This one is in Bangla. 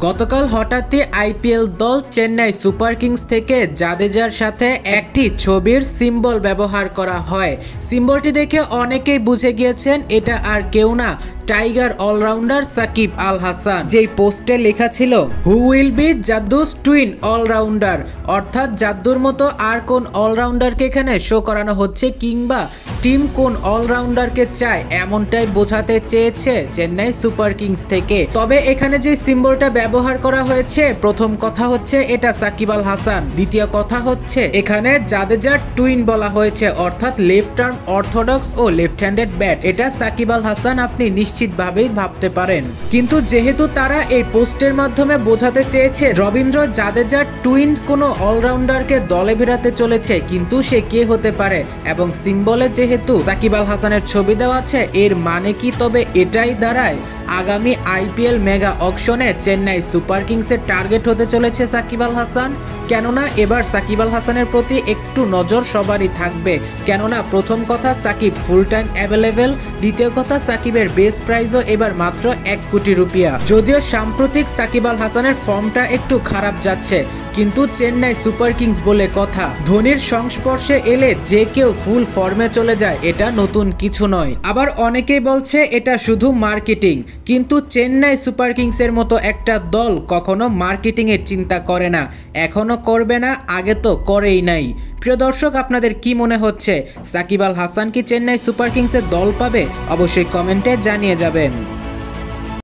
গতকাল হঠাৎই আইপিএল দল চেন্নাই সুপার কিংস থেকে জাদেজার সাথে একটি ছবির সিম্বল ব্যবহার করা হয়। সিম্বলটি দেখে অনেকেই বুঝে গিয়েছেন এটা আর কেউ না, টাইগার অলরাউন্ডার সাকিব আল হাসান। যেই পোস্টে লেখা ছিল who will be Jaddu's twin allrounder, অর্থাৎ জাদ্দুর মতো আর কোন অলরাউন্ডারকে এখানে শো করানো হচ্ছে কিংবা টিম কোন অলরাউন্ডারকে চায় এমনটাই বোঝাতে চেয়েছে চেন্নাই সুপার কিংস থেকে। তবে এখানে যে সিম্বলটা ব্যবহার করা হয়েছে, প্রথম কথা হচ্ছে এটা সাকিব আল হাসান, দ্বিতীয় কথা হচ্ছে এখানে জাদেজার টুইন বলা হয়েছে, অর্থাৎ লেফট আর্ম অর্থোডক্স ও লেফট হ্যান্ডেড ব্যাট। এটা সাকিব আল হাসান আপনি নিশ্চিতভাবেই ভাবতে পারেন। কিন্তু যেহেতু তারা এই পোস্টের মাধ্যমে বোঝাতে চেয়েছে রবীন্দ্র জাদেজার টুইন কোনো অলরাউন্ডারকে দলে ভিড়াতে চলেছে, কিন্তু সে কে হতে পারে এবং সিম্বলে যেহেতু সাকিব আল হাসানের ছবি দেওয়া আছে, এর মানে কি তবে এটাই দাঁড়ায় আগামী আইপিএল মেগা অকশনে চেন্নাই সুপার কিংসের টার্গেট হতে চলেছে সাকিব আল হাসান? কেননা এবার সাকিব আল হাসানের প্রতি একটু নজর সবারই থাকবে, কেননা প্রথম কথা সাকিব ফুল টাইম অ্যাভেলেবেল, দ্বিতীয় কথা সাকিবের বেস প্রাইজও এবার মাত্র 1 কোটি রুপিয়া। যদিও সাম্প্রতিক সাকিব আল হাসানের ফর্মটা একটু খারাপ যাচ্ছে, কিন্তু চেন্নাই সুপার কিংস বলে কথা, ধোনির সংস্পর্শে এলে যে কেউ ফুল ফর্মে চলে যায়, এটা নতুন কিছু নয়। আবার অনেকেই বলছে এটা শুধু মার্কেটিং, কিন্তু চেন্নাই সুপার কিংসের মতো একটা দল কখনো মার্কেটিং এর চিন্তা করে না, এখনো করবে না, আগে তো করেই নাই। প্রিয় দর্শক, আপনাদের কি মনে হচ্ছে সাকিব আল হাসান কি চেন্নাই সুপার কিংসের দল পাবে? অবশ্যই কমেন্টে জানিয়ে যাবেন।